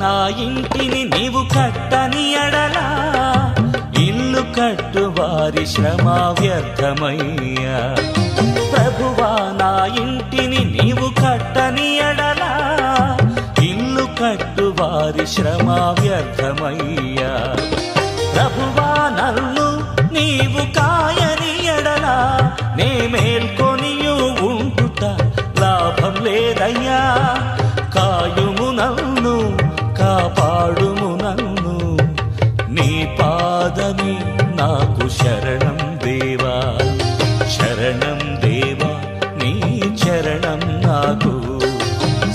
నా ఇంటిని నీవు కట్టని ఎడలా ఇల్లు కట్టు వారి శ్రమ వ్యర్థమయ్యా. ప్రభువా నా ఇంటిని నీవు కట్టని ఎడలా ఇల్లు కట్టు వారి శ్రమ వ్యర్థమయ్యా. ప్రభువా నన్ను నీవు కాయని ఎడలా నే మేల్కొనియు ఉంటుట లాభం లేదయ్యా. కాయుము నన్ను కాపాడుము నన్ను నీ పాదమే నాకు శరణం దేవా. శరణం దేవా నీ చరణం నాకు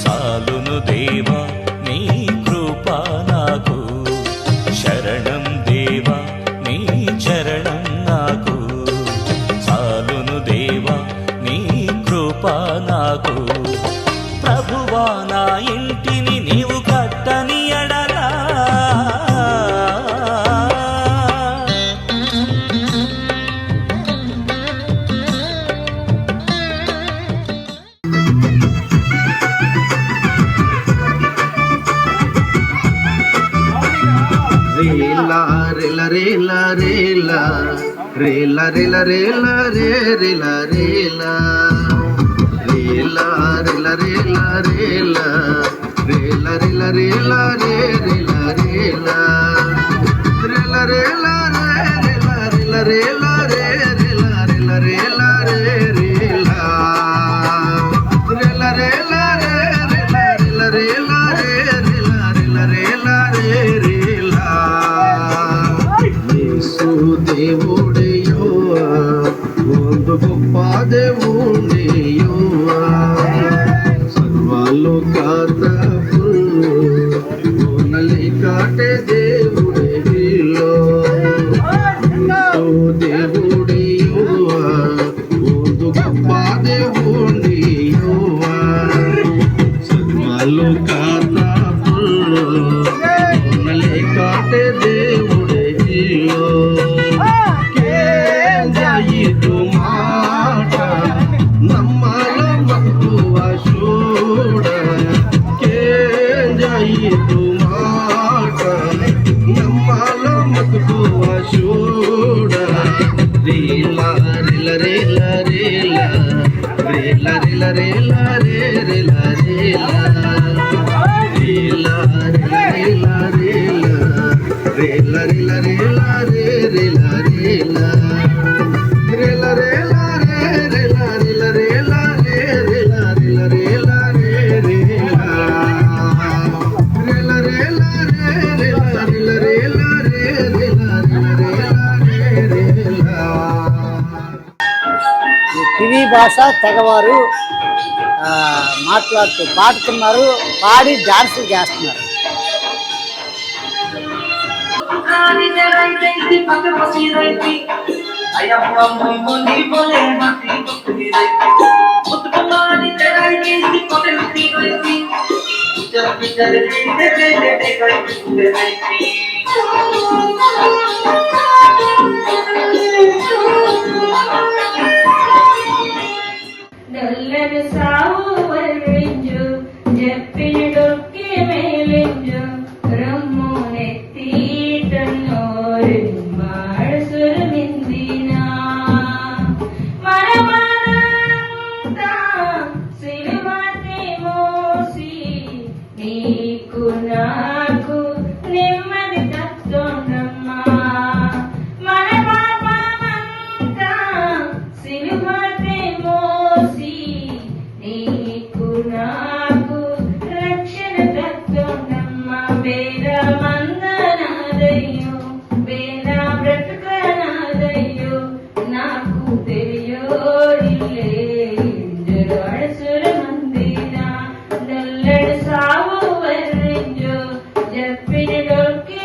చాలును దేవా నీ కృప నాకు. శరణం దేవా నీ చరణం నాకు చాలును దేవా నీ కృప నాకు. ప్రభువా నా ఇంటిని నీవు కట్టని ఎడలా రేలా రేలా రేలా రేలా రేలా రేలా రేలా రే రేలా రేలా రేలా రేలా రేలా రేలా రేలా రేలా రేలా రే రేలా రేలా రేలా రేలా రేలా రేలా రేలా రే రేలా రేలా రేలా రే రేలా రేలా రేలా రేలా రేలా రేలా రే రేలా రేలా రేలా రే రేలా. యేసు దేవుడయ్యోవా ಒಂದು గొప్ప దేవుడయ్యోవా సర్వలోకాత పూర్ణలి కాటే దేవుడేలో. యేసు దేవుడయ్యోవా ಒಂದು గొప్ప దేవుడయ్యోవా సర్వలోకాత పూర్ణలి కాటే దేవుడేలో. ಇದು ಮಾಟ ನಮ್ಮಲ ಮಕ್ಕುವ ಶೂಡ ಕೇಂಜಾಯಿತು ಮಾಟ ನಮ್ಮಲ ಮಕ್ಕುವ ಶೂಡ. ರೇಲ ರೇಲ ರೇಲ ರೇಲ ರೇಲ ರೇಲ ರೇಲ ರೇ ರೇಲ ರೇಲ ರೇಲ ರೇಲ ರೇಲ ರೇಲ ರೇಲ ರೇಲ ರೇ ರೇಲ ರೇಲ ರೇಲ ರೇಲ ರೇ ರೇಲ ರೇಲ ರೇಲ ರೇ ರೇಲ ರೇಲ ರೇಲ ರೇ ರೇಲ ರೇಲ ರೇಲ ರೇ ರೇಲ ರೇಲ ರೇಲ ರೇ ರೇಲ ರೇಲ ರೇಲ ರೇ ರೇಲ. కివి భాష తెగవారు మాట్లాడుతూ పాడుతున్నారు, పాడి డాన్సులు చేస్తున్నారు. నల్లని సావు వర్ణించు చెప్పిన డొక్కి మేలించు రమ్ము నెత్తీటన్నోరు మాడసురమిందినా మరమరంతా సిలువని మోసి నీకు నాకు నెమ్మది తత్తుండమ్మా. మన పాపమంతా సిలువని మోసి నీకు నాకు రక్షణ తత్తుండమ్మా. వేద మందనాదయ్యో వేద బ్రతుకనాదయ్యో నాకు తెలియోడిల్లే ఇంజరు అడసుర మందిరా నల్లడి సావు వర్ణించు చెప్పిన డొక్కి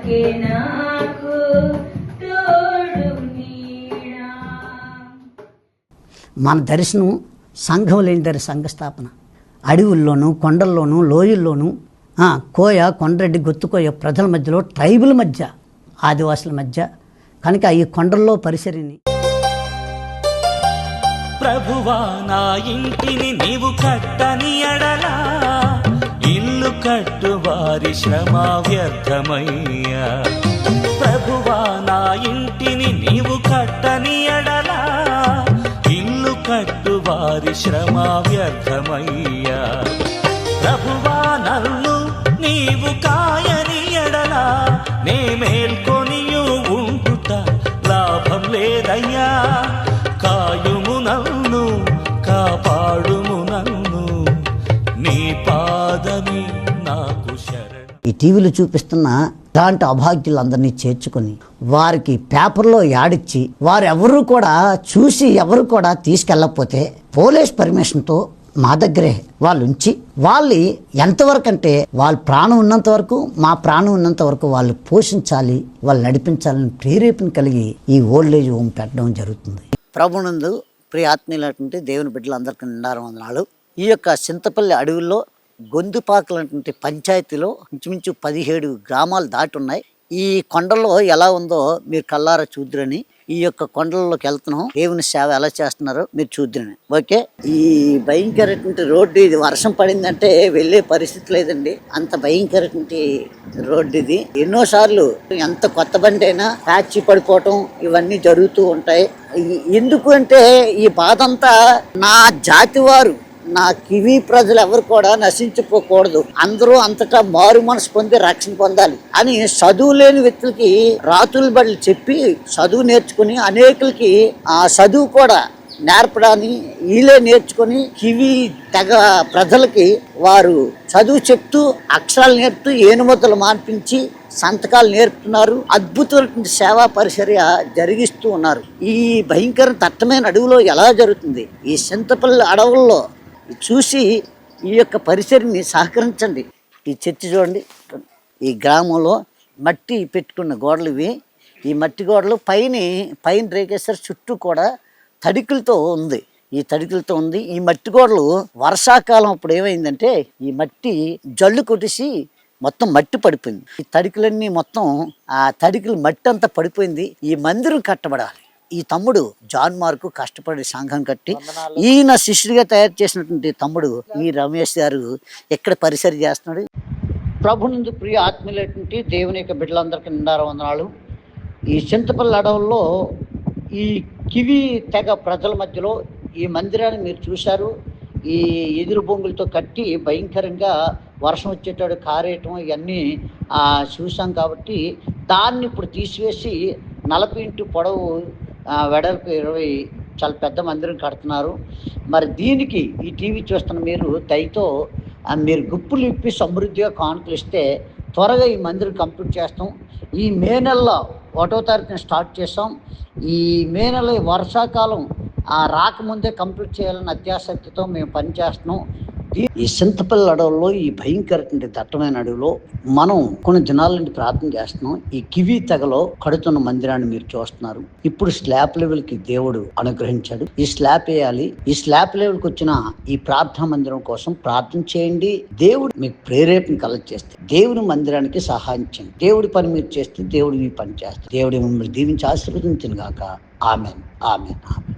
వాక్కే నాకు తోడు నీడా. మన దర్శనం సంఘం లేని సంఘ స్థాపన. అడవుల్లోనూ కొండల్లోనూ లోయల్లోనూ కోయ కొండరెడ్డి గొత్తుకోయ ప్రజల మధ్యలో ట్రైబుల మధ్య ఆదివాసుల మధ్య కనుక ఈ కొండల్లో పరిసరిని ప్రభువా నా ఇంటిని నీవు కట్టని ఎడలా ఇల్లు కట్టు వారి శ్రమ వ్యర్థమయ్యా. ప్రభువా నా ఇంటిని నీవు కట్టని ఎడలా ఇల్లు కట్టు వారి శ్రమ వ్యర్థమయ్యా. ప్రభువా నన్ను నీవు కాయని ఎడలా నే మేల్కొనియు ఉంటుట లాభం లేదయ్యా. కాయుము నన్ను కాపాడుము నన్ను నీ పాదమి నాకు శరణం. ఈ టీవీలో చూపిస్తున్న ఇలాంటి అభాగ్యులందరినీ చేర్చుకొని వారికి పేపర్లో యాడిచ్చి వారు ఎవరు కూడా చూసి ఎవరు కూడా తీసుకెళ్ళకపోతే పోలీస్ పర్మిషన్తో మా దగ్గరే వాళ్ళు ఉంచి వాళ్ళు ఎంతవరకు అంటే వాళ్ళ ప్రాణం ఉన్నంత వరకు మా ప్రాణం ఉన్నంత వరకు వాళ్ళు పోషించాలి, వాళ్ళు నడిపించాలని ప్రేరేపణ కలిగి ఈ ఓల్డేజ్ హోమ్ పెట్టడం జరుగుతుంది. ప్రభునందు ప్రియ ఆత్మీయులైనటువంటి దేవుని బిడ్డలందరికీ నిండారు వందనాలు. ఈ యొక్క చింతపల్లి అడవుల్లో గొంతుపాకలటువంటి పంచాయతీలో ఇంచుమించు 17 గ్రామాలు దాటి ఉన్నాయి. ఈ కొండల్లో ఎలా ఉందో మీరు కల్లారా చూద్దురని ఈ యొక్క కొండల్లోకి వెళ్తున్నాం. దేవుని సేవ ఎలా చేస్తున్నారో మీరు చూద్దురని. ఓకే, ఈ భయంకరటువంటి రోడ్డు ఇది వర్షం పడిందంటే వెళ్ళే పరిస్థితి లేదండి, అంత భయంకరటువంటి రోడ్డు ఇది. ఎన్నోసార్లు ఎంత కొత్త బండి అయినా ప్యాచి పడిపోవటం ఇవన్నీ జరుగుతూ ఉంటాయి. ఎందుకు అంటే ఈ బాధ అంతా నా జాతి వారు, నా కివి ప్రజలు ఎవరు కూడా నశించిపోకూడదు, అందరూ అంతటా మారు మనసు పొంది రక్షణ పొందాలి అని చదువు లేని వ్యక్తులకి రాతుల బడులు చెప్పి చదువు నేర్చుకుని అనేకులకి ఆ చదువు కూడా నేర్పడాన్ని వీళ్ళే నేర్చుకొని కివి తెగ ప్రజలకి వారు చదువు చెప్తూ అక్షరాలు నేర్పుతూ ఏనుమతులు మాన్పించి సంతకాలు నేర్పుతున్నారు. అద్భుతమైన సేవా పరిచర్య జరిగిస్తూ ఉన్నారు. ఈ భయంకర దట్టమైన అడవిలో ఎలా జరుగుతుంది? ఈ చింతపల్లి అడవుల్లో చూసి ఈ యొక్క పరిసరిని సహకరించండి. ఈ చర్చి చూడండి, ఈ గ్రామంలో మట్టి పెట్టుకున్న గోడలు ఇవి. ఈ మట్టి గోడలు పైన రేకేశ్వర చుట్టూ కూడా తడికలతో ఉంది. ఈ మట్టి గోడలు వర్షాకాలం అప్పుడు ఏమైందంటే ఈ మట్టి జల్లు కొట్టేసి మొత్తం మట్టి పడిపోయింది. ఈ తడికలన్నీ మొత్తం ఆ తడికలు మట్టి అంతా పడిపోయింది. ఈ మందిరం కట్టబడాలి. ఈ తమ్ముడు జాన్ మార్కు కష్టపడి సంఘం కట్టి ఈయన శిష్యుడిగా తయారు చేసినటువంటి తమ్ముడు ఈ రమేష్ గారు ఎక్కడ పరిసరి చేస్తున్నాడు. ప్రభునందు ప్రియ ఆత్మీయులైనటువంటి దేవుని యొక్క బిడ్డలందరికీ నిండారు వందనాలు. ఈ చింతపల్లి అడవుల్లో ఈ కివి తెగ ప్రజల మధ్యలో ఈ మందిరాన్ని మీరు చూశారు. ఈ ఎదురు బొంగులతో కట్టి భయంకరంగా వర్షం వచ్చేటాడు కారేయటం ఇవన్నీ చూసాం. కాబట్టి దాన్ని ఇప్పుడు తీసివేసి 40 ఇంటూ పొడవు వెడల్పు 20 చాలా పెద్ద మందిరం కడుతున్నారు. మరి దీనికి ఈ టీవీ చూస్తున్న మీరు దయతో మీరు గుప్పులు ఇప్పి సమృద్ధిగా కానుకలు ఇస్తే త్వరగా ఈ మందిరం కంప్లీట్ చేస్తాం. ఈ మే నెలలో 1వ తారీఖున స్టార్ట్ చేస్తాం. ఈ మే నెల వర్షాకాలం రాకముందే కంప్లీట్ చేయాలని అత్యాసక్తితో మేము పనిచేస్తున్నాం. ఈ చింతపల్లి అడవుల్లో ఈ భయంకరమైన దట్టమైన అడవిలో మనం కొన్ని దినాల నుండి ప్రార్థన చేస్తున్నాం. ఈ కివి తెగలో కడుతున్న మందిరాన్ని మీరు చూస్తున్నారు. ఇప్పుడు స్లాబ్ లెవెల్ కి దేవుడు అనుగ్రహించాడు. ఈ స్లాబ్ వేయాలి. ఈ స్లాబ్ లెవెల్ కి వచ్చిన ఈ ప్రార్థనా మందిరం కోసం ప్రార్థన చేయండి. దేవుడు మీకు ప్రేరేపణ కలగజేస్తే దేవుని మందిరానికి సహాయం చేయండి. దేవుడి పని మీరు చేస్తే దేవుడు మీ పని చేస్తే దేవుడి మిమ్మల్ని దీవించి ఆశీర్వదించును గాక. Amen, amen, amen.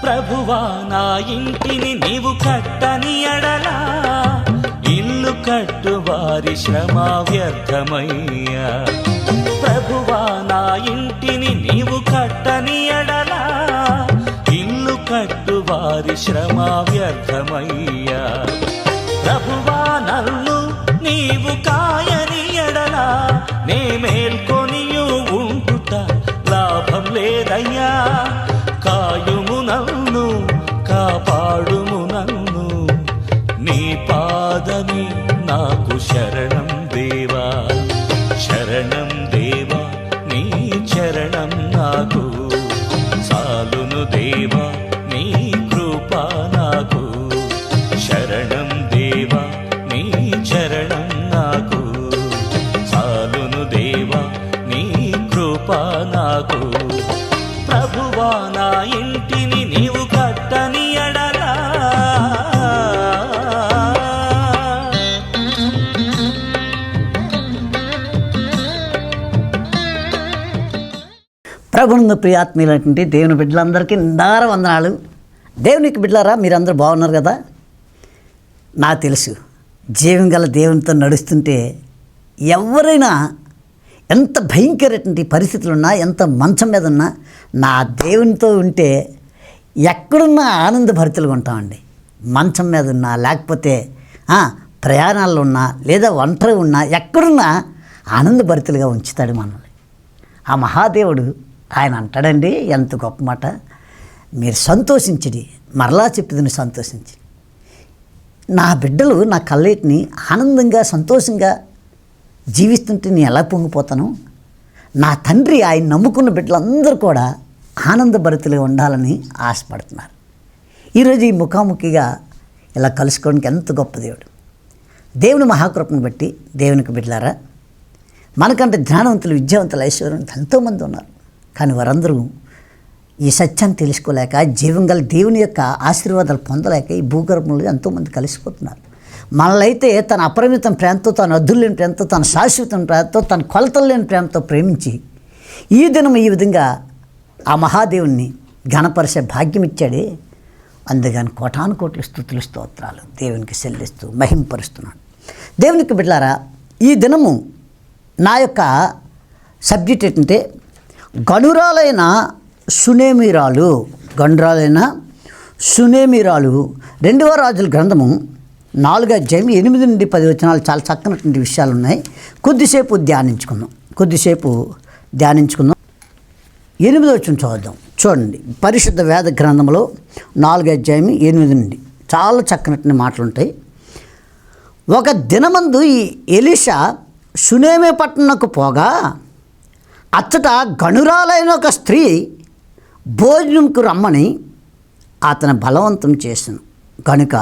ప్రభువా నా ఇంటిని నీవు కట్టని ఎడలా ఇల్లు కట్టు వారి శ్రమ వ్యర్థమయ్యా. ప్రభువా నా ఇంటిని నీవు కట్టని ఎడలా ఇల్లు కట్టు వారి శ్రమ వ్యర్థమయ్యా. ప్రభువా నన్ను నీవు కాయని ఎడలా నే మేల్కొనియు ఉంటుట లాభం లేదయ్యా. కాయుము నన్ను కాపాడుము నన్ను నీ పాదమి నాకు శరణం దేవా. శరణం దేవా నీ చరణం నాకు చాలును దేవా నీ కృప నాకు. శరణం దేవా నీ చరణం నాకు ప్రభునందు ప్రియాత్మీయులైనటువంటి దేవుని బిడ్డలందరికీ నిండార వందనాలు. దేవునికి బిడ్డలారా, మీరందరూ బాగున్నారు కదా? నాకు తెలుసు, జీవం గల దేవునితో నడుస్తుంటే ఎవరైనా ఎంత భయంకరటువంటి పరిస్థితులు ఉన్నా, ఎంత మంచం మీద ఉన్నా, నా దేవునితో ఉంటే ఎక్కడున్నా ఆనందభరితులుగా ఉంటామండి. మంచం మీద ఉన్నా, లేకపోతే ప్రయాణాల్లో ఉన్నా, లేదా ఒంటరి ఉన్నా, ఎక్కడున్నా ఆనందభరితులుగా ఉంచుతాడు మనల్ని. ఆ మహాదేవుడు ఆయన అంటాడండి, ఎంత గొప్ప మాట, మీరు సంతోషించడి, మరలా చెప్పుదని సంతోషించి. నా బిడ్డలు నా కళ్ళేటిని ఆనందంగా సంతోషంగా జీవిస్తుంటే నేను ఎలా పొంగిపోతాను? నా తండ్రి ఆయన నమ్ముకున్న బిడ్డలందరూ కూడా ఆనందభరితులుగా ఉండాలని ఆశపడుతున్నారు. ఈరోజు ఈ ముఖాముఖిగా ఇలా కలుసుకోవడానికి ఎంత గొప్ప దేవుడు. దేవుని మహాకృపను బట్టి దేవునికి బిడ్డలారా, మనకంటే జ్ఞానవంతులు, విద్యావంతులు, ఐశ్వర్యవంతులు ఎంతోమంది ఉన్నారు. కానీ వారందరూ ఈ సత్యాన్ని తెలుసుకోలేక, జీవం గల దేవుని యొక్క ఆశీర్వాదాలు పొందలేక ఈ భూగర్భంలో ఎంతోమంది కలిసిపోతున్నారు. మనలైతే తన అపరిమితం ప్రేమతో, తన అద్దులు లేని ప్రేమతో, తన శాశ్వతం ప్రేమతో, తన కొలతలు లేని ప్రేమతో ప్రేమించి ఈ దినం ఈ విధంగా ఆ మహాదేవుణ్ణి ఘనపరిచే భాగ్యం ఇచ్చాడే. అందుకని కోటాను కోట్ల స్తుతులు, స్తోత్రాలు దేవునికి చెల్లిస్తూ మహింపరుస్తున్నాడు. దేవునికి బిడ్డలారా, ఈ దినము నా యొక్క సబ్జెక్ట్ ఏంటంటే గనురాలైన సునేమిరాలు. గనురాలైన సునేమిరాలు 2వ రాజుల గ్రంథము 4వ అధ్యాయం 8 నుండి 10 వచనాలు చాలా చక్కనటువంటి విషయాలు ఉన్నాయి. కొద్దిసేపు ధ్యానించుకుందాం. 8వ వచనం చదువుదాం. చూడండి, పరిశుద్ధ వేద గ్రంథంలో 4వ అధ్యాయం 8 నుండి చాలా చక్కనటువంటి మాటలు ఉంటాయి. ఒక దినమందు ఈ ఎలీషా సునేమి పట్టణకు పోగా అచ్చట గనురాలైన ఒక స్త్రీ భోజనంకు రమ్మని అతను బలవంతం చేసాను. కనుక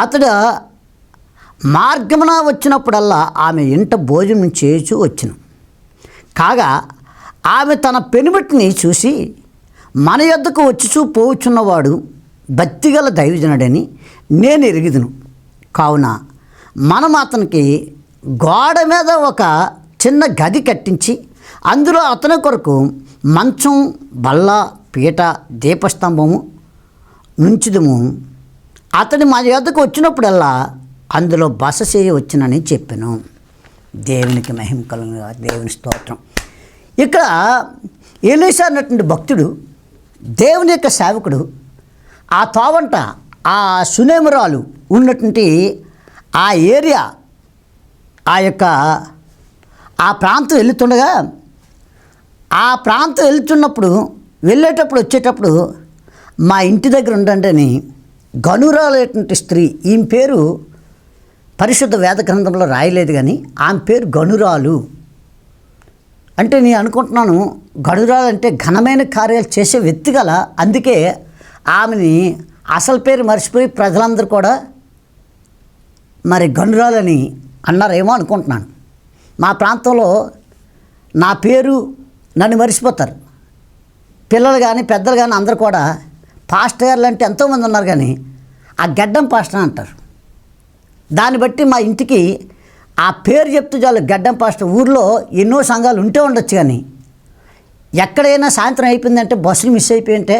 అతడు మార్గమున వచ్చినప్పుడల్లా ఆమె ఇంట భోజనం చేసి వచ్చును. కాగా ఆమె తన పెనుబట్టిని చూసి, మన యొద్దకు వచ్చి పోవుచున్నవాడు భక్తిగల దైవజనుడని నేను ఎరుగుదును. కావున మనం అతనికి గోడ మీద ఒక చిన్న గది కట్టించి అందులో అతని కొరకు మంచం, బల్ల, పీట, దీపస్తంభము నుంచుదుము. అతని మా యొద్దకు వచ్చినప్పుడల్లా అందులో బస చేయ వచ్చునని చెప్పాను. దేవునికి మహిమ కలుగుగా, దేవుని స్తోత్రం. ఇక్కడ ఎలీషా అన్నటువంటి భక్తుడు, దేవుని యొక్క సేవకుడు, ఆ తోవంట ఆ సునేమిరాలు ఉన్నటువంటి ఆ ఏరియా, ఆ ప్రాంతం వెళ్తుండగా, ఆ ప్రాంతం వెళ్ళేటప్పుడు వచ్చేటప్పుడు మా ఇంటి దగ్గర ఉండండి గనురాలైనటువంటి స్త్రీ, ఈమె పేరు పరిశుద్ధ వేద గ్రంథంలో రాయలేదు, కానీ ఆమె పేరు గనురాలు. అంటే నేను అనుకుంటున్నాను, గనురాలు అంటే ఘనమైన కార్యాలు చేసే వ్యక్తి గల, అందుకే ఆమెని అసలు పేరు మర్చిపోయి ప్రజలందరూ కూడా మరి గనురాలని అన్నారేమో అనుకుంటున్నాను. మా ప్రాంతంలో నా పేరు నన్ను మర్చిపోతారు. పిల్లలు కానీ పెద్దలు కానీ అందరూ కూడా పాస్టర్ గారు అంటే ఎంతోమంది ఉన్నారు, కానీ ఆ గడ్డం పాస్టర్ అంటారు. దాన్ని బట్టి మా ఇంటికి ఆ పేరు చెప్తూ చాలు గడ్డం పాస్టర్. ఊర్లో ఎన్నో సంఘాలు ఉంటే ఉండొచ్చు, కానీ ఎక్కడైనా సాయంత్రం అయిపోయిందంటే బస్సులు మిస్ అయిపోయింటే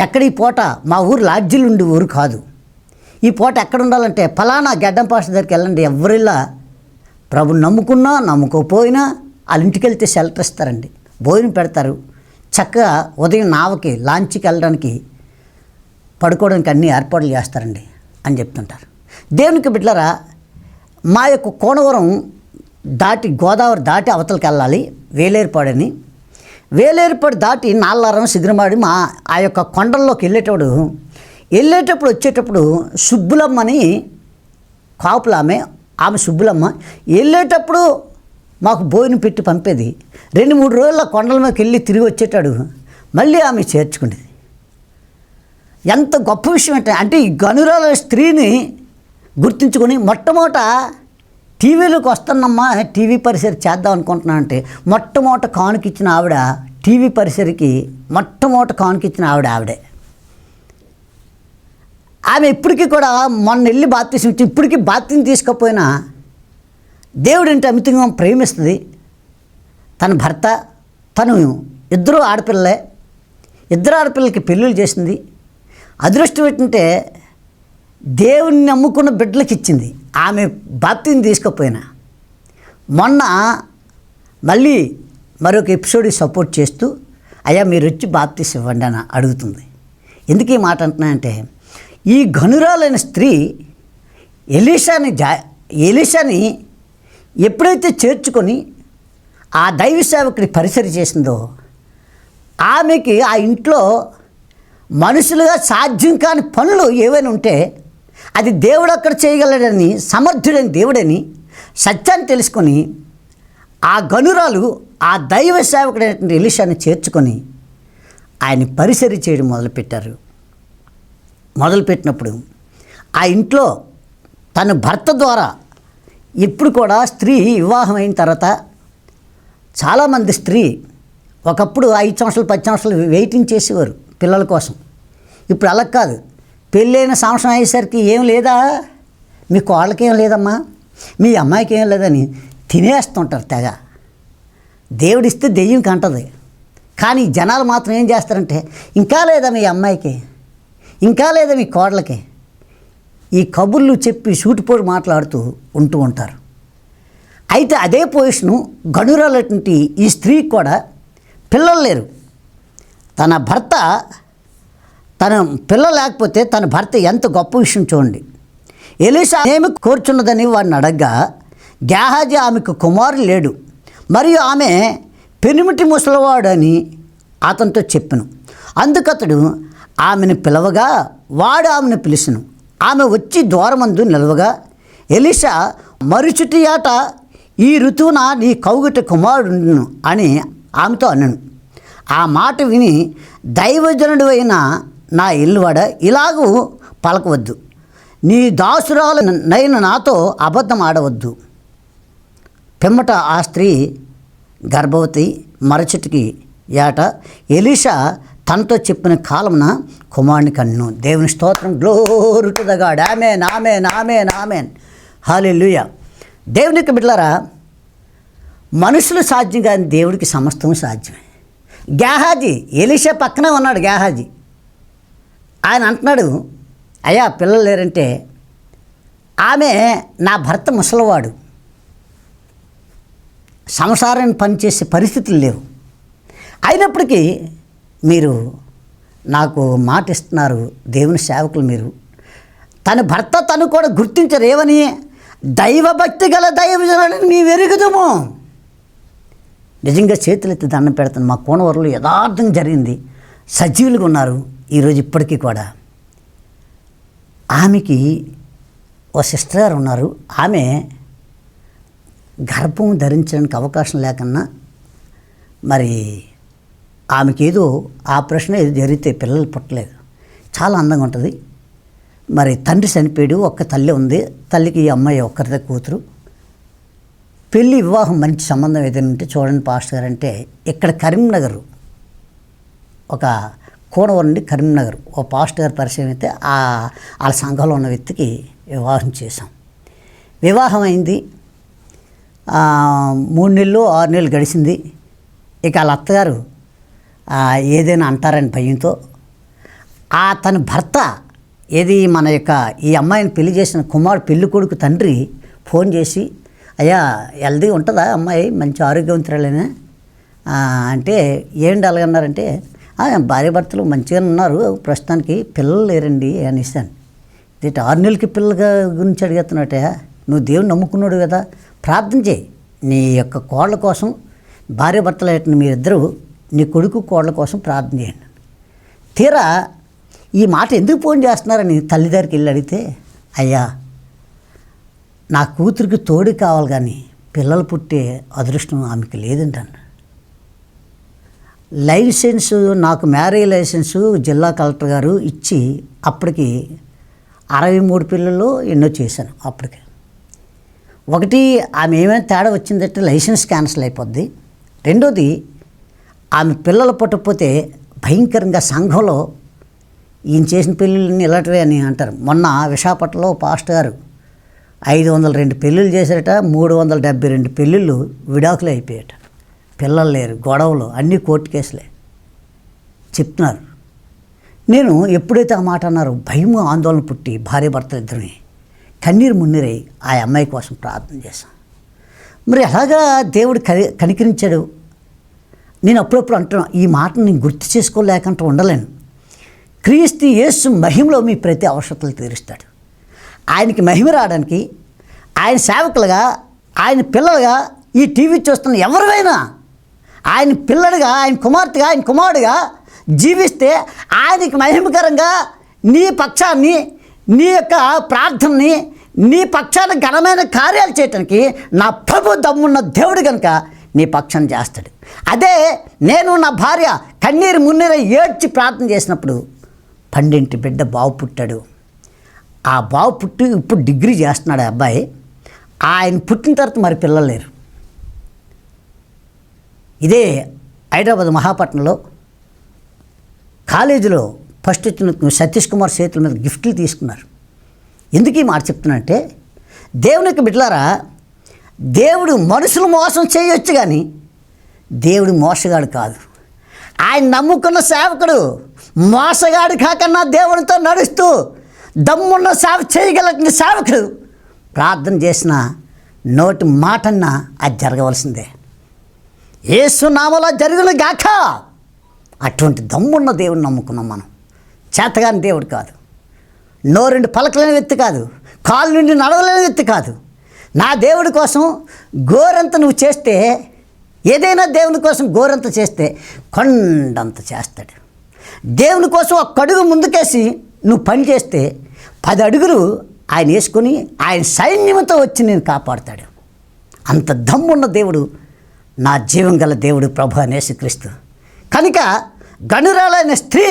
ఎక్కడ ఈ పూట మా ఊరు లాడ్జీలు ఉండే ఊరు కాదు. ఈ పూట ఎక్కడ ఉండాలంటే ఫలానా గడ్డం పాస్టర్ దగ్గరికి వెళ్ళండి. ఎవరిలా ప్రభుని నమ్ముకున్నా నమ్ముకోపోయినా వాళ్ళ ఇంటికి వెళ్తే షెల్టర్ ఇస్తారండి, భోజనం పెడతారు. చక్కగా ఉదయం నావకి లాంచ్కి వెళ్ళడానికి, పడుకోవడానికి అన్ని ఏర్పాట్లు చేస్తారండి అని చెప్తుంటారు. దేవునికి బిడ్డలారా, మా యొక్క కోనవరం దాటి గోదావరి దాటి అవతలకి వెళ్ళాలి, వేలేరుపాడని. వేలేరుపాడు దాటి నాల్లారం, సిగ్రమాడి ఆ యొక్క కొండల్లోకి వెళ్ళేటప్పుడు వచ్చేటప్పుడు సుబ్బులమ్మని కాపులామె, ఆమె సుబ్బులమ్మ వెళ్ళేటప్పుడు మాకు భోజనం పెట్టి పంపేది. 2-3 రోజుల కొండల మీదకి వెళ్ళి తిరిగి వచ్చేటాడు మళ్ళీ ఆమె చేర్చుకునేది. ఎంత గొప్ప విషయం అంటే ఈ గనురాల స్త్రీని గుర్తించుకొని మొట్టమొదట టీవీలోకి వస్తానమ్మా, టీవీ పరిసరి చేద్దాం అనుకుంటున్నాను అంటే మొట్టమొదట కానుకిచ్చిన ఆవిడ, టీవీ పరిసరికి మొట్టమొదట కానుకిచ్చిన ఆవిడే. ఆమె ఇప్పటికీ కూడా మొన్న వెళ్ళి బాప్తీసం ఇచ్చి ఇప్పటికీ బాప్తీసం తీసుకపోయినా దేవుడు అంటే అమితంగా ప్రేమిస్తుంది. తన భర్త తను ఇద్దరు ఆడపిల్లలే, ఇద్దరు ఆడపిల్లలకి పెళ్ళిళ్ళు చేసింది. అదృష్టం ఏంటంటే దేవుని నమ్ముకున్న బిడ్డలకి ఇచ్చింది. ఆమె బాప్తిని తీసుకుపోయినా మొన్న మళ్ళీ మరొక ఎపిసోడ్ సపోర్ట్ చేస్తూ అయ్యా మీరు వచ్చి బాప్తిస్ ఇవ్వండి అని అడుగుతుంది. ఎందుకు ఈ మాట అంటున్నానంటే ఈ గనురాలైన స్త్రీ ఎలీషాని ఎప్పుడైతే చేర్చుకొని ఆ దైవ సేవకుడి పరిసరి చేసిందో ఆమెకి ఆ ఇంట్లో మనుషులుగా సాధ్యం కాని పనులు ఏవైనా ఉంటే అది దేవుడు అక్కడ చేయగలడని, సమర్థుడని దేవుడని సత్యాన్ని తెలుసుకొని ఆ గనురాలు ఆ దైవ సేవకుడైనటువంటి ఎలీషాని చేర్చుకొని ఆయన పరిసరి చేయడం మొదలుపెట్టినప్పుడు ఆ ఇంట్లో తన భర్త ద్వారా ఇప్పుడు కూడా స్త్రీ వివాహం అయిన తర్వాత చాలామంది స్త్రీ ఒకప్పుడు 5 సంవత్సరాలు 10 సంవత్సరాలు వెయిటింగ్ చేసేవారు పిల్లల కోసం. ఇప్పుడు అలా కాదు. పెళ్ళైన సంవత్సరం అయ్యేసరికి ఏం లేదా, మీ కోళ్ళకి ఏం లేదమ్మా, మీ అమ్మాయికి ఏం లేదని తినేస్తుంటారు తెగ. దేవుడిస్తే దెయ్యం కంటది. కానీ జనాలు మాత్రం ఏం చేస్తారంటే ఇంకా లేదా మీ అమ్మాయికి, ఇంకా లేదా మీ కోడలకి, ఈ కబుర్లు చెప్పి సూటిపోటు మాట్లాడుతూ ఉంటూ ఉంటారు. అయితే అదే పొజిషను గనురాలటువంటి ఈ స్త్రీకి కూడా పిల్లలు లేరు. తన పిల్లలు లేకపోతే తన భర్త ఎంత గొప్ప విషయం చూడండి. ఎలీషా ఏమి కోరుచున్నదని వాడిని అడగ్గా గేహాజీ ఆమెకు కుమారుడు లేడు, మరియు ఆమె పెనిమిటి ముసలివాడని అతనితో చెప్పెను. అందుకతడు ఆమెను పిలవగా వాడు ఆమెను పిలిచెను. ఆమె వచ్చి ద్వారమందు నిలవగా ఎలీషా మరుచుటి ఆట ఈ ఋతువున నీ కౌగిట కుమారుడును అని ఆమెతో అన్నను. ఆ మాట విని దైవజనుడు అయిన నా ఇల్లువాడ ఇలాగూ పలకవద్దు, నీ దాసురాలు నైన నాతో అబద్ధం ఆడవద్దు. పిమ్మట ఆ స్త్రీ గర్భవతి మరచుటికి ఏట ఎలీషా తనతో చెప్పిన కాలమున కుమారుని కన్ను. దేవుని స్తోత్రం, గ్లోరీ టు ద గాడ్. ఆమేన్ ఆమేన్ ఆమేన్ ఆమేన్ హల్లెలూయా. దేవునికి బిడ్డలారా, మనుషులు సాధ్యం కాని దేవుడికి సమస్తం సాధ్యమే. గేహాజీ ఎలీషా పక్కనే ఉన్నాడు. గేహాజీ ఆయన అంటున్నాడు, అయ్యా పిల్లలు లేరంటే ఆమె నా భర్త ముసలివాడు, సంసారాన్ని పనిచేసే పరిస్థితులు లేవు, అయినప్పటికీ మీరు నాకు మాట ఇస్తున్నారు దేవుని సేవకులు. మీరు తన భర్త తను కూడా గుర్తించరు. ఏమని? దైవభక్తి గల దైవజనుడిని నీ వెరుగుదుము. నిజంగా చేతులెత్తి దండం పెడతాను. మా కోనవరంలో యథార్థంగా జరిగింది. సజీవులుగా ఉన్నారు ఈరోజు ఇప్పటికీ కూడా. ఆమెకి ఓ సిస్టర్ గారు ఉన్నారు. ఆమె గర్భం ధరించడానికి అవకాశం లేకన్నా మరి ఆమెకి ఏదో ఆపరేషన్ ఏదో జరిగితే పిల్లలు పుట్టలేదు. చాలా అందంగా ఉంటుంది. మరి తండ్రి చనిపోయాడు, ఒక్క తల్లి ఉంది. తల్లికి ఈ అమ్మాయి ఒక్కరిదే కూతురు. పెళ్ళి వివాహం మంచి సంబంధం ఏదైనా ఉంటే చూడండి పాస్టర్ గారు అంటే, ఇక్కడ కరీంనగర్ ఒక కోనవరం నుండి కరీంనగర్ ఓ పాస్టర్ గారు పరిచయం అయితే వాళ్ళ సంఘంలో ఉన్న వ్యక్తికి వివాహం చేశాం. వివాహం అయింది. 3 నెలలు 6 నెలలు గడిచింది. ఇక వాళ్ళ అత్తగారు ఏదైనా అంటారని భయంతో తన భర్త మన యొక్క ఈ అమ్మాయిని పెళ్లి చేసిన పెళ్లి కొడుకు తండ్రి ఫోన్ చేసి, అయ్యా హెల్దీ ఉంటుందా అమ్మాయి, మంచి ఆరోగ్యవంతురాలేనా అంటే, ఏంటి అలాగన్నారంటే, భార్య భర్తలు మంచిగా ఉన్నారు, ప్రస్తుతానికి పిల్లలు లేరండి అనేసాను. ఇటు 6 నెలలకి పిల్లల గురించి అడుగుతున్నట్టే, నువ్వు దేవుని నమ్ముకున్నాడు కదా, ప్రార్థన చేయి. నీ యొక్క కోళ్ళ కోసం, భార్య భర్తలు మీరిద్దరూ నీ కొడుకు కోళ్ళ కోసం ప్రార్థన చేయండి. తీరా ఈ మాట ఎందుకు ఫోన్ చేస్తున్నారని తల్లి దగ్గరికి వెళ్ళి అడిగితే, అయ్యా నా కూతురికి తోడు కావాలి కానీ పిల్లలు పుట్టే అదృష్టం ఆమెకి లేదంటాను. లైసెన్సు నాకు మ్యారేజ్ లైసెన్సు జిల్లా కలెక్టర్ గారు ఇచ్చి అప్పటికి 63 పిల్లల్లో ఎన్నో చేశాను. అప్పటికి ఒకటి ఆమె ఏమైనా తేడా వచ్చిందంటే లైసెన్స్ క్యాన్సిల్ అయిపోద్ది. రెండోది ఆమె పిల్లలు పుట్టకపోతే భయంకరంగా సంఘంలో ఈయన చేసిన పెళ్ళిళ్ళని ఇలాంటివే అని అంటారు. మొన్న విశాఖపట్నంలో పాస్టర్ గారు 502 పెళ్ళిళ్ళు చేశారట, 372 పెళ్ళిళ్ళు విడాకులు అయిపోయాట. పిల్లలు లేరు, గొడవలు, అన్నీ కోర్టు కేసులే చెప్తున్నారు. నేను ఎప్పుడైతే ఆ మాట అన్నారో భయము ఆందోళన పుట్టి భార్య భర్తలు ఇద్దరిని కన్నీరు మున్నీరై ఆ అమ్మాయి కోసం ప్రార్థన చేశాను. మరి అలాగా దేవుడు కనికరించాడు. నేను అప్పుడప్పుడు అంటున్నాను, ఈ మాటను నేను గుర్తు చేసుకోలేకంటూ ఉండలేను. క్రీస్తు యేసు మహిమలో మీ ప్రతి అవసరతలు తీరుస్తాడు. ఆయనకి మహిమ రావడానికి ఆయన సేవకులుగా, ఆయన పిల్లలుగా, ఈ టీవీ చూస్తున్న ఎవరివైనా ఆయన పిల్లడిగా, ఆయన కుమార్తెగా, ఆయన కుమారుడిగా జీవిస్తే ఆయనకి మహిమకరంగా నీ పక్షాన్ని, నీ యొక్క ప్రార్థనని, నీ పక్షాన ఘనమైన కార్యాలు చేయటానికి నా ప్రభు దమ్మున్న దేవుడు కనుక నీ పక్షాన్ని చేస్తాడు. అదే నేను నా భార్య కన్నీరు మున్నీరు ఏడ్చి ప్రార్థన చేసినప్పుడు 12 బిడ్డ బావు పుట్టాడు. ఆ బావు పుట్టి ఇప్పుడు డిగ్రీ చేస్తున్నాడు ఆ అబ్బాయి. ఆయన పుట్టిన తర్వాత మరి పిల్లలు లేరు. ఇదే హైదరాబాద్ మహాపట్నంలో కాలేజీలో ఫస్ట్ వచ్చిన సతీష్ కుమార్ చేతుల మీద గిఫ్ట్లు తీసుకున్నారు. ఎందుకు ఈ మాట చెప్తున్నానంటే, దేవునికి బిడ్డలారా, దేవుడు మనుషులు మోసం చేయొచ్చు కానీ దేవుడు మోసగాడు కాదు. ఆయన నమ్ముకున్న సేవకుడు మోసగాడు కాకన్నా దేవునితో నడుస్తూ దమ్మున్న సేవ చేయగలిగిన సేవకుడు ప్రార్థన చేసిన నోటి మాటన్నా అది జరగవలసిందే. యేసు నామములో జరుగును గాక. అటువంటి దమ్మున్న దేవుని నమ్ముకున్నాం మనం. చేతగాని దేవుడు కాదు, నోరెండు పలకలేని వ్యక్తి కాదు, కాలు నుండి నడవలేని వ్యక్తి కాదు. నా దేవుడి కోసం గోరంత నువ్వు చేస్తే, ఏదైనా దేవుని కోసం గోరంత చేస్తే కొండంత చేస్తాడు. దేవుని కోసం ఒక అడుగు ముందుకేసి నువ్వు పని చేస్తే 10 అడుగులు ఆయన వేసుకొని ఆయన సైన్యంతో వచ్చి నేను కాపాడుతాడు. అంత దమ్మున్న దేవుడు నా జీవం గల దేవుడు ప్రభు అని యేసుక్రీస్తు. కనుక గనురాలైన స్త్రీ,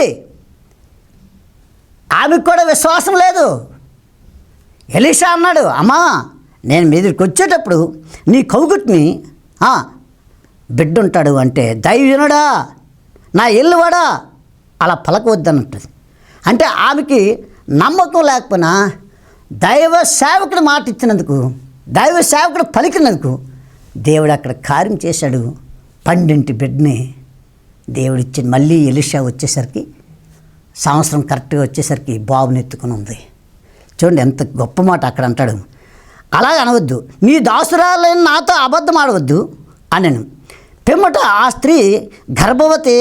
ఆమెకు కూడా విశ్వాసం లేదు. ఎలీషా అన్నాడు, అమ్మా నేను మీ దగ్గరికి వచ్చేటప్పుడు నీ కౌగుట్ని బిడ్డ ఉంటాడు అంటే, దైవజనుడా, నా ఎల్లువాడా, అలా పలకవద్దన్నట్టు. అంటే ఆమెకి నమ్మకం లేకపోయినా దైవ సేవకుడు మాట ఇచ్చినందుకు, దైవ సేవకుడు పలికినందుకు దేవుడు అక్కడ కార్యం చేశాడు. 12 బిడ్డని దేవుడిచ్చింది. మళ్ళీ ఎలీషా వచ్చేసరికి, సంవత్సరం కరెక్ట్గా వచ్చేసరికి బాబుని ఎత్తుకుని ఉంది. చూడండి ఎంత గొప్ప మాట అక్కడ అంటాడు. అలాగ అనవద్దు, నీ దాసురాలైన నాతో అబద్ధం ఆడవద్దు అనను. పిమ్మట ఆ స్త్రీ గర్భవతి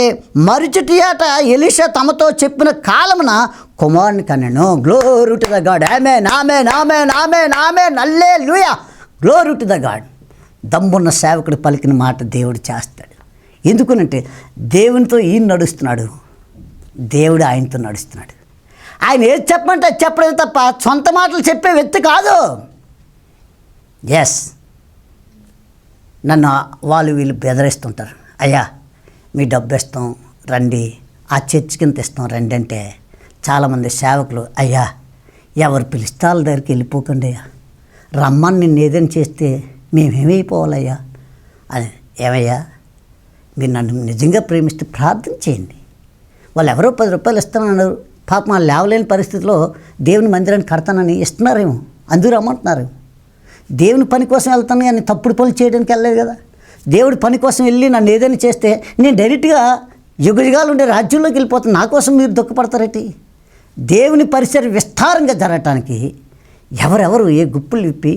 మరుచుటి ఆట ఎలీషా తమతో చెప్పిన కాలమున కుమారుని కనెను. Glory to the God. Amen, amen, amen, amen, amen, hallelujah. Glory to the God. దమ్మున్న సేవకుడు పలికిన మాట దేవుడు చేస్తాడు. ఎందుకనంటే దేవునితో ఈయన నడుస్తున్నాడు, దేవుడు ఆయనతో నడుస్తున్నాడు. ఆయన ఏది చెప్పమంటే చెప్పలేదు తప్ప సొంత మాటలు చెప్పే వ్యక్తి కాదు. ఎస్, నన్ను వాళ్ళు వీళ్ళు బెదిరిస్తుంటారు. అయ్యా మీ డబ్బు ఇస్తాం రండి, ఆ చర్చి కింద ఇస్తాం రండి అంటే చాలామంది సేవకులు, అయ్యా ఎవరు పిలిస్తే వాళ్ళ దగ్గరికి వెళ్ళిపోకండి అయ్యా, రమ్మని నిన్ను ఏదైనా చేస్తే మేమేమైపోవాలయ్యా అని. ఏమయ్యా, మీరు నన్ను నిజంగా ప్రేమిస్తే ప్రార్థన చేయండి. వాళ్ళు ఎవరో 10 రూపాయలు ఇస్తానన్నారు, పాపం వాళ్ళు లేవలేని పరిస్థితిలో దేవుని మందిరాన్ని కడతానని ఇస్తున్నారేమో, అందుకు రమ్మంటున్నారు. దేవుని పని కోసం వెళ్తాను కానీ తప్పుడు పనులు చేయడానికి వెళ్ళలేదు కదా. దేవుడి పని కోసం వెళ్ళి నన్ను ఏదైనా చేస్తే నేను డైరెక్ట్గా యుగయుగాలు ఉండే రాజ్యంలోకి వెళ్ళిపోతాను. నా కోసం మీరు దుఃఖపడతారేంటి? దేవుని పరిసర విస్తారంగా జరగటానికి ఎవరెవరు ఏ గుప్పులు విప్పి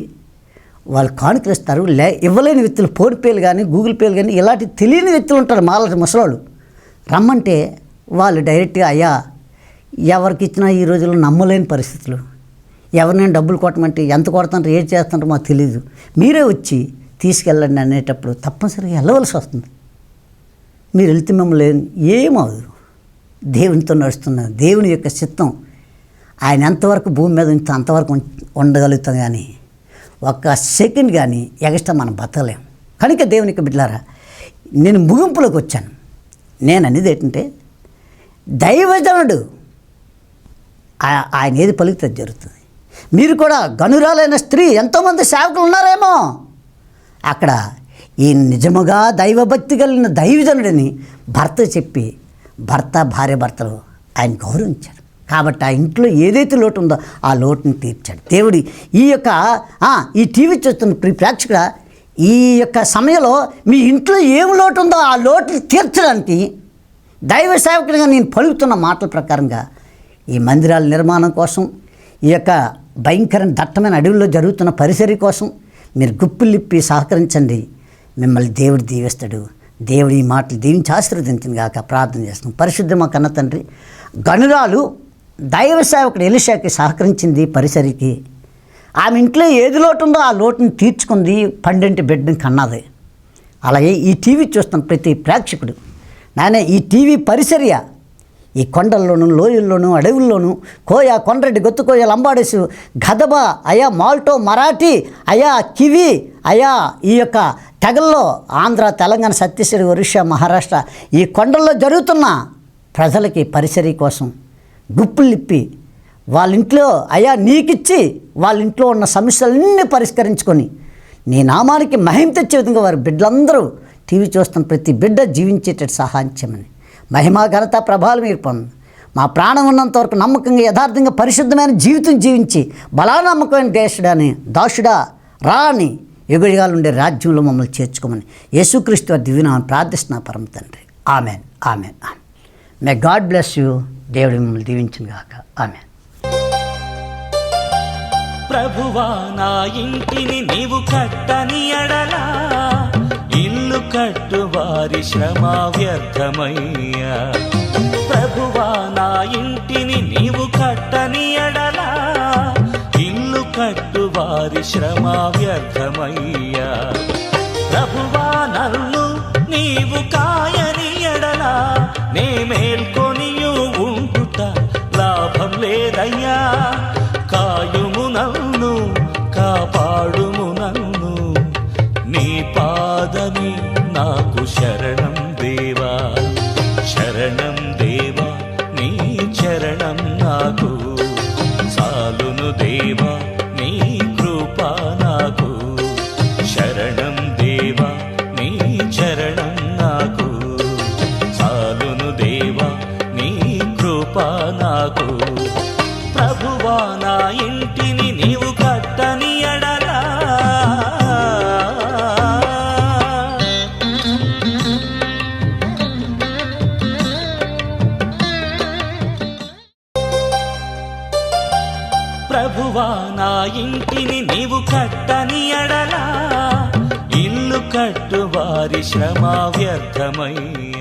వాళ్ళు కానుకలు ఇస్తారు. ఇవ్వలేని వ్యక్తులు, ఫోన్పేలు కానీ గూగుల్ పేలు కానీ ఇలాంటి తెలియని వ్యక్తులు ఉంటారు. మాలాంటి ముసలాళ్ళు రమ్మంటే వాళ్ళు డైరెక్ట్గా, అయ్యా ఎవరికి ఇచ్చినా ఈ రోజుల్లో నమ్మలేని పరిస్థితులు, ఎవరినైనా డబ్బులు కొట్టమంటే ఎంత కొడతాంటారు, ఏం చేస్తుంటారో మాకు తెలియదు, మీరే వచ్చి తీసుకెళ్ళండి అనేటప్పుడు తప్పనిసరిగా వెళ్ళవలసి వస్తుంది. మీరు వెళ్తే మిమ్మల్ని ఏమవుదు. దేవునితో నడుస్తున్న దేవుని యొక్క చిత్తం ఆయన ఎంతవరకు భూమి మీద ఉంటే అంతవరకు ఉండగలుగుతాం, కానీ ఒక్క సెకండ్ కానీ ఎగస్ట్రా మనం బతకలేం. కనుక దేవునికి బిడ్డలారా, నేను ముగింపులోకి వచ్చాను. నేను అనేది ఏంటంటే, దైవజనుడు ఆయన ఏది పలికితే జరుగుతుంది. మీరు కూడా గనురాలైన స్త్రీ, ఎంతోమంది సేవకులు ఉన్నారేమో, అక్కడ ఈ నిజముగా దైవభక్తి కలిగిన దైవజనుడిని భర్త చెప్పి, భార్య భర్తలు ఆయన గౌరవించారు. కాబట్టి ఆ ఇంట్లో ఏదైతే లోటు ఉందో ఆ లోటుని తీర్చాడు దేవుడి. ఈ టీవీ చూస్తున్న ప్రేక్షకుడ, ఈ యొక్క సమయంలో మీ ఇంట్లో ఏం లోటు ఉందో ఆ లోటుని తీర్చడానికి దైవ సేవకుడిగా నేను పలుకుతున్న మాటల ప్రకారంగా ఈ మందిరాల నిర్మాణం కోసం, ఈ యొక్క భయంకర దట్టమైన అడవుల్లో జరుగుతున్న పరిసరి కోసం మీరు గుప్పులిప్పి సహకరించండి. మిమ్మల్ని దేవుడు దీవిస్తాడు. దేవుడు ఈ మాటలు దీవించి ఆశీర్వదించింది గాక ప్రార్థన చేస్తాం. పరిశుద్ధ మా కన్న తండ్రి, గనురాలు దైవ సేవకుడు ఎలీషాకి సహకరించింది పరిసరికి. ఆమె ఇంట్లో ఏది లోటు ఉందో ఆ లోటుని తీర్చుకుంది, 12 బిడ్డని కన్నది. అలాగే ఈ టీవీ చూస్తున్న ప్రతి ప్రేక్షకుడు నాయన ఈ టీవీ పరిసరియా ఈ కొండల్లోనూ, లోయల్లోనూ, అడవుల్లోనూ, కోయ, కొండ్రెడ్డి, గొత్తుకోయ, లంబాడేసు, గదబ, అయా మాల్టో, మరాఠీ, అయా కివి, అయా ఈ యొక్క తెగల్లో ఆంధ్ర, తెలంగాణ, ఛత్తీస్గఢ్, ఒరిస్సా, మహారాష్ట్ర ఈ కొండల్లో జరుగుతున్న ప్రజలకి పరిసరి కోసం గుప్పులిప్పి వాళ్ళ ఇంట్లో అయా నీకిచ్చి వాళ్ళ ఇంట్లో ఉన్న సమస్యలన్నీ పరిష్కరించుకొని నీ నామానికి మహిమ తెచ్చే విధంగా వారి బిడ్డలందరూ టీవీ చూస్తున్న ప్రతి బిడ్డ జీవించేటట్టు సహాయం చేయమని, మహిమా ఘనత ప్రభావం మీరు పొంది మా ప్రాణం ఉన్నంత వరకు నమ్మకంగా యథార్థంగా పరిశుద్ధమైన జీవితం జీవించి బలా నమ్మకమైన దాసుడా రా అని యుగయుగాలు ఉండే రాజ్యంలో మమ్మల్ని చేర్చుకోమని యేసుక్రీస్తు వారి దివ్యనామమున ప్రార్థిస్తున్నా పరమ తండ్రి. Amen, amen, amen. May God bless you. దేవుడు మిమ్మల్ని దీవించును గాక. ఆమెన్. ప్రభువా నా ఇంటిని నీవు కట్టని ఎడలా ఇల్లు కట్టు వారి శ్రమ వ్యర్థమయ్యా. ప్రభువా నా ఇంటిని నీవు కట్టని ఎడలా ఇల్లు కట్టు వారి శ్రమ వ్యర్థమయ్యా. ప్రభువా నన్ను నీవు కాయని ఎడలా నే మేల్కొనియు ఉంటుట లాభం లేదయ్యా. కాయుము నన్ను, కాపాడుము నన్ను, నీ పాదమే నాకు శరణం దేవా. శరణం దేవా, నీ చరణం నాకు చాలును దేవా, నీ కృప నాకు. శరణం దేవా, నీ చరణం నాకు చాలును దేవా, నీ కృప నాకు. ప్రభువా నా ఇంటిని నీవు కట్టని ఎడలా ప్రభువా నా ఇంటిని నీవు కట్టని ఎడలా ఇల్లు కట్టు వారి శ్రమ వ్యర్థమయ్యా.